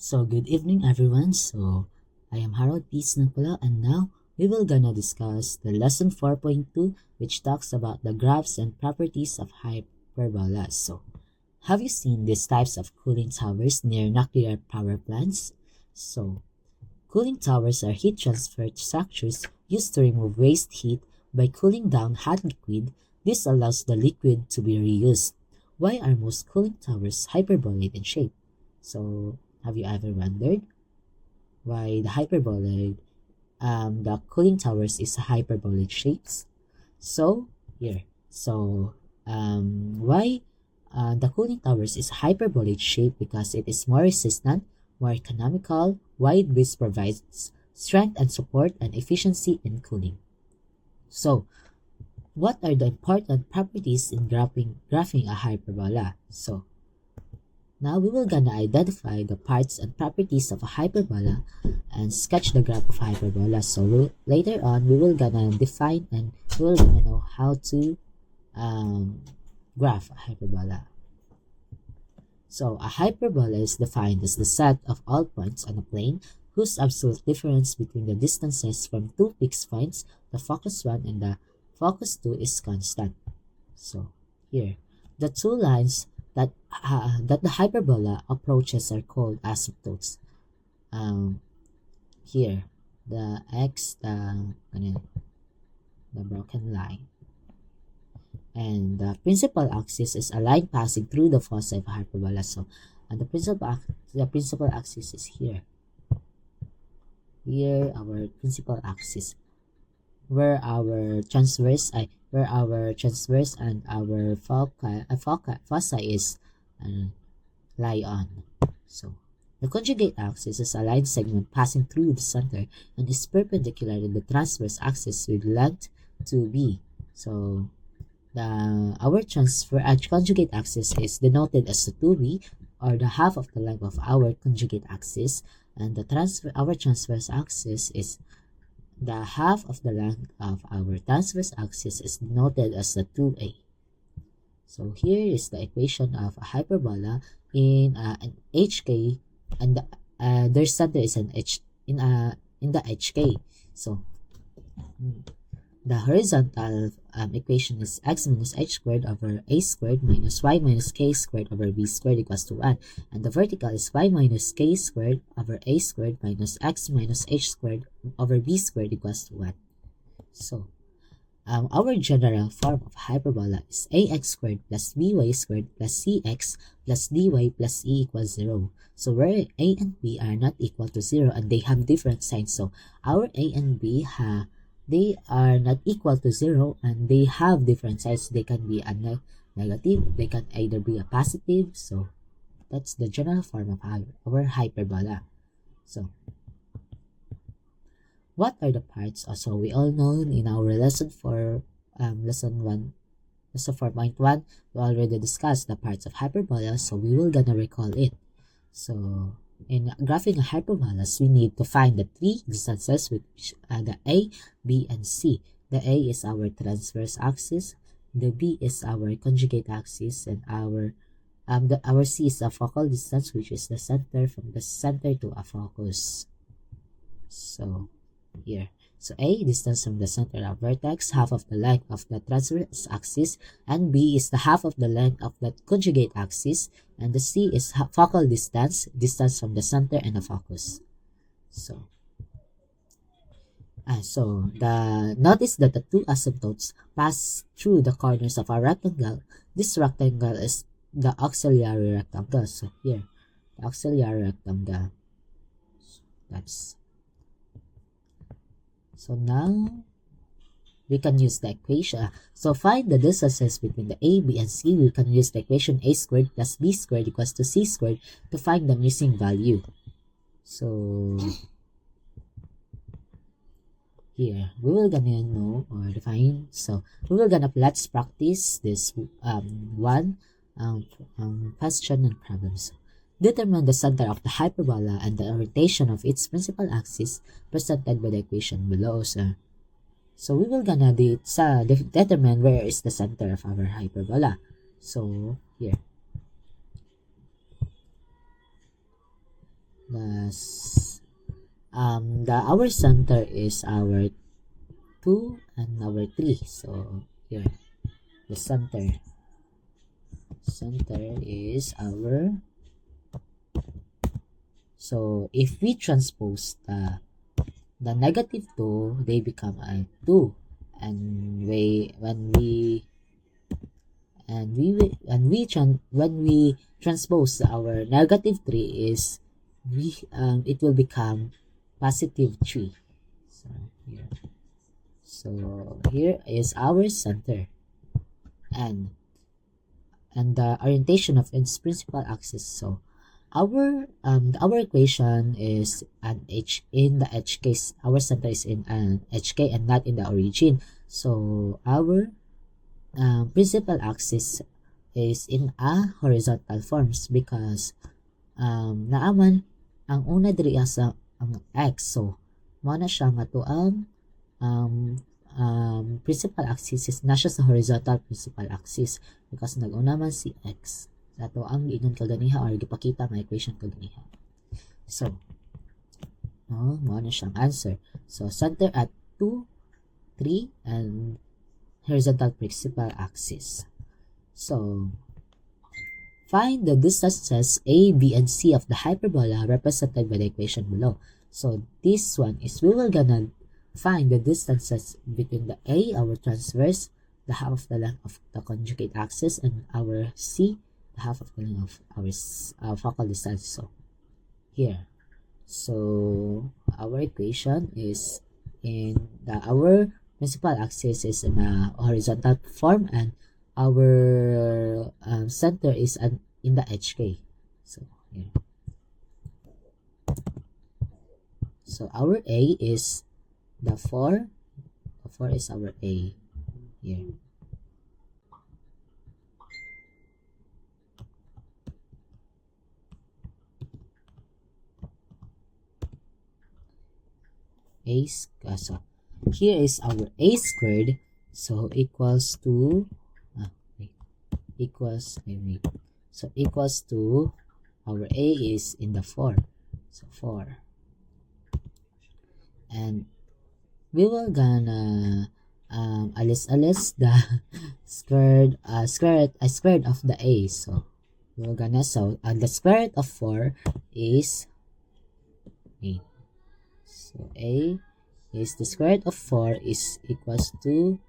So good evening everyone. I am Harold P. Snapula and now we will gonna discuss the lesson 4.2 which talks about the graphs and properties of hyperbolas. So have you seen these types of cooling towers near nuclear power plants? So cooling towers are heat transfer structures used to remove waste heat by cooling down hot liquid. This allows the liquid to be reused. Why are most cooling towers hyperbolic in shape? So have you ever wondered why the cooling towers is hyperbolic shapes? So here, why the cooling towers is hyperbolic shape because it is more resistant, more economical, wide base provides strength and support and efficiency in cooling. So what are the important properties in graphing a hyperbola? So now we will gonna identify the parts and properties of a hyperbola and sketch the graph of hyperbola. So later on we will gonna define and we will gonna know how to graph a hyperbola. So a hyperbola is defined as the set of all points on a plane whose absolute difference between the distances from two fixed points, the focus 1 and the focus 2, is constant. So here, the two lines that the hyperbola approaches are called asymptotes. Here, the x, the broken line, and the principal axis is a line passing through the foci of a hyperbola. So, and the principal axis is here. Here, our principal axis, where our transverse and our foci is lie on. So the conjugate axis is a line segment passing through the center and is perpendicular to the transverse axis with length 2b. So our conjugate axis is denoted as the 2b, or the half of the length of our conjugate axis, and our transverse axis is the half of the length of our transverse axis is denoted as the 2a. So here is the equation of a hyperbola in an HK, and their center is in the HK. So the horizontal equation is x minus h squared over a squared minus y minus k squared over b squared equals to 1. And the vertical is y minus k squared over a squared minus x minus h squared over b squared equals to 1. So our general form of hyperbola is ax squared plus by squared plus cx plus dy plus e equals 0. So where a and b are not equal to 0 and they have different signs. So our a and b they are not equal to 0 and they have different signs. They can be a negative, they can either be a positive. So that's the general form of our hyperbola. So what are the parts? So we all know in our lesson 4.1, we already discussed the parts of hyperbola, so we will gonna recall it. So in graphing a hyperbolas, we need to find the three distances, which are the A, B, and C. The A is our transverse axis, the B is our conjugate axis, and our C is a focal distance, which is the center from the center to a focus. So here, so A, distance from the center of vertex, half of the length of the transverse axis, and B is the half of the length of the conjugate axis, and the C is focal distance from the center and the focus. So notice that the two asymptotes pass through the corners of a rectangle. This rectangle is the auxiliary rectangle. So here, the auxiliary rectangle. So now we can use the equation. So find the distances between the A, B, and C. We can use the equation a squared plus b squared equals to c squared to find the missing value. So here we will gonna know or define. So we will gonna let's practice this question and problems. Determine the center of the hyperbola and the orientation of its principal axis presented by the equation below. So we will gonna determine where is the center of our hyperbola. So here, our center is our 2 and our 3. So here, the center is our, so if we transpose the negative 2, they become a 2, and when we transpose our negative 3 is it will become positive 3. So here is our center, and the orientation of its principal axis. So our equation is an in the case, our center is in an HK and not in the origin. So our principal axis is in a horizontal forms because naaman ang una diri sa ang x. So mo na siya nga to ang principal axis is na siya sa horizontal principal axis because nag-una man si x. Ato ang giingon kaganiha or gipakita nga equation kaganiha. So mo na siyang answer. So center at 2, 3 and horizontal principal axis. So find the distances A, B, and C of the hyperbola represented by the equation below. So this one is we will gonna find the distances between the A, our transverse, the half of the length of the conjugate axis, and our C, the half of the length of our focal distance. So here, so our equation is our principal axis is in a horizontal form, and our center is in the HK. So here, so our A is the 4. The 4 is our A here. So here is our A squared, so equals to equals to our A is in the 4, so 4, and we will gonna alis the squared of the A. So we will gonna, so the square root of 4 is 8. So A is the square root of 4 is equals to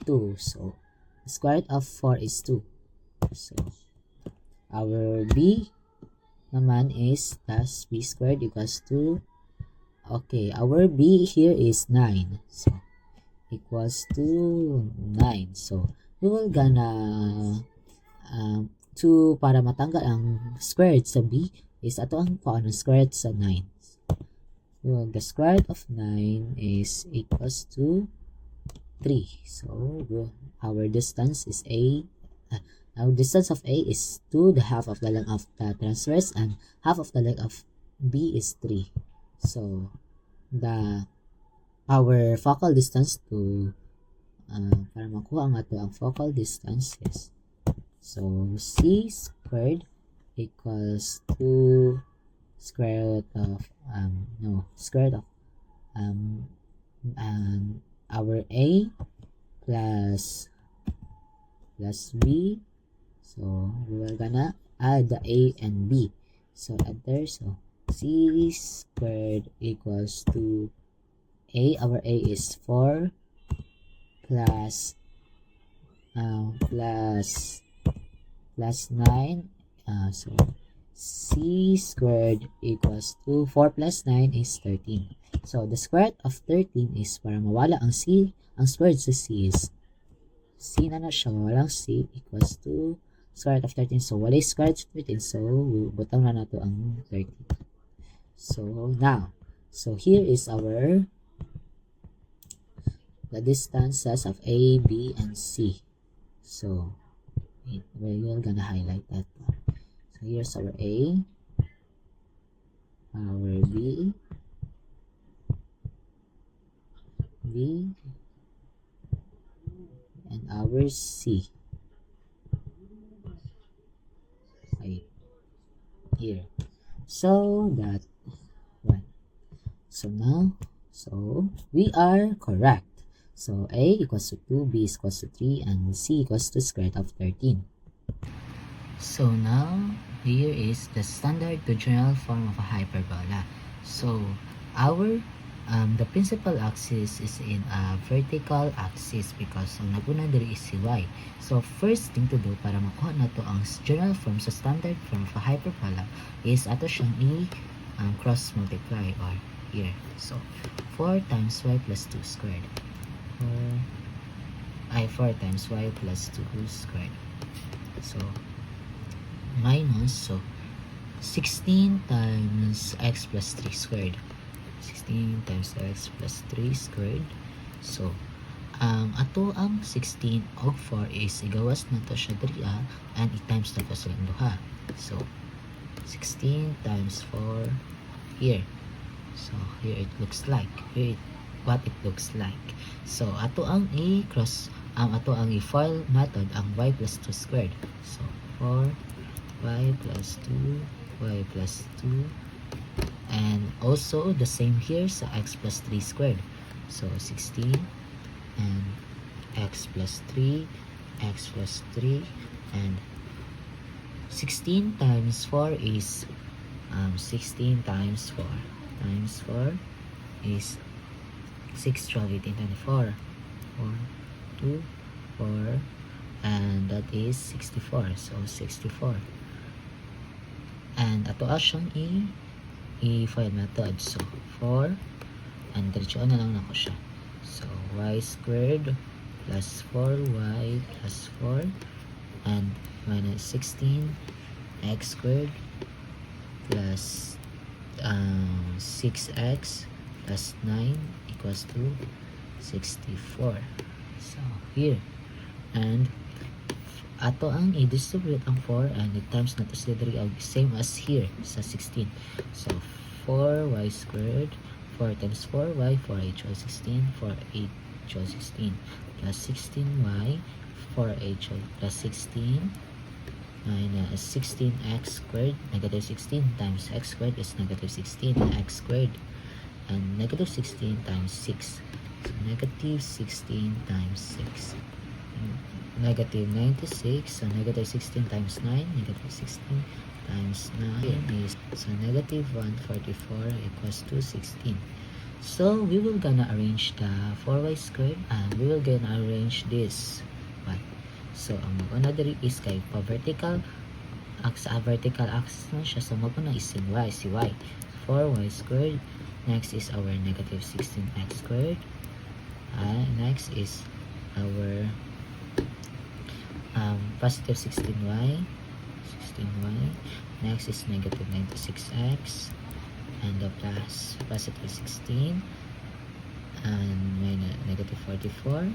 2. So the square root of 4 is 2. So our B naman is plus B squared equals to, okay, our B here is 9. So equals to 9. So we will gonna to para matanggal ang square root sa B is ato ang paano square root sa 9. So the square root of 9 is equals to 3. So our distance is our distance of A is 2, the half of the length of the transverse, and half of the length of B is 3. So our focal distance to para makuha ang ato ang focal distance is, so C squared equals to square root of our A plus B. So we will gonna add the A and B. So enter, so C squared equals to our A is 4 plus 9. So C squared equals to 4 plus 9 is 13. So the square root of 13 is, para mawala ang C, ang square root sa C is C na siya, mawalang C equals to square root of 13. So wala square root of 13, so butang na nato ang 13. So now, so here is our the distances of A, B, and C. So we're gonna highlight that one. So here's our A, our B, and our C. Okay, here. So that one. So now, so we are correct. So A equals to 2, B equals to 3, and C equals to square root of 13. So now, here is the standard to general form of a hyperbola. So our the principal axis is in a vertical axis because ang naguna diri is si y. So first thing to do para makuha nato ang general form sa standard form of a hyperbola is ato siyang cross multiply or here. So 4 times y plus 2 squared. 4 times y plus 2 squared. So minus, so 16 times x plus 3 squared. 16 times x plus 3 squared. So ato ang 16 og 4 is igawas na to siya diriya and i-times na to silang duha. So 16 times 4 here. So here it looks like what it looks like. So ato ang i-cross ato ang i-FOIL method ang y plus 2 squared. So 4 y plus 2 y plus 2, and also the same here sa x plus 3 squared. So 16 and x plus 3 and 16 times 4 is 16 times 4 is 6, 12, 18, 24. 4, 2, 4, and that is 64. So 64. And ato siyang i-FOIL method. So 4 and diretso na lang nako siya. So y squared plus 4y plus 4 and minus 16 x squared plus 6x plus 9 equals to 64. So here, and ato ang i-distribute ang 4 and i-times na to sila diri same as here sa 16. So 4y squared, 4 times 4y, 4h equals 16, 4h equals 16 plus 16y, 4h plus 16 minus 16x squared, negative 16 times x squared is negative 16x squared, and negative 16 times 6. So negative 16 times 6. Negative 96, so negative 16 times 9, negative 16 times 9 is, so negative 144 equals to 16. So we will gonna arrange the 4y squared and we will gonna arrange this one. So ang mag-una diri is kay vertical axis na siya, so mag-una is si y 4y squared. Next is our negative 16x squared, next is our positive 16y. Next is negative 96x and the plus positive 16 and minus negative 44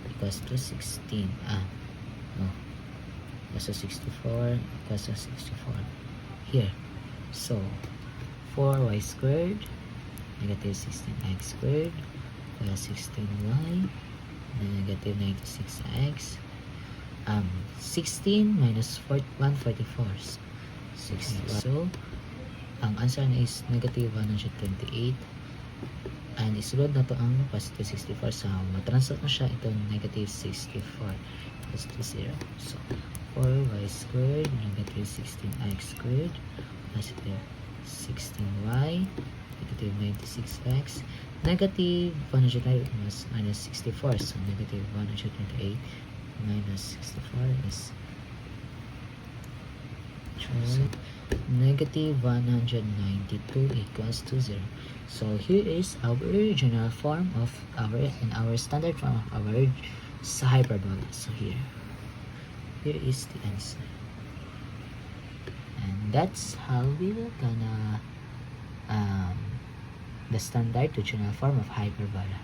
equals to 16. So 64 equals to 64 here. So 4y squared negative 16x squared plus 16y negative 96x 16 minus 144 60. So ang answer na is negative 128 and isulod na to ang positive 64, so matranslate na siya ito negative 64 equals to 0. So 4y squared negative 16x squared positive 16y negative 96x negative 128 minus 64, so negative 128 minus 64 is negative 192 equals to 0. So here is our general form of our standard form of our hyperbola. So here is the answer, and that's how we will gonna the standard to general form of hyperbola.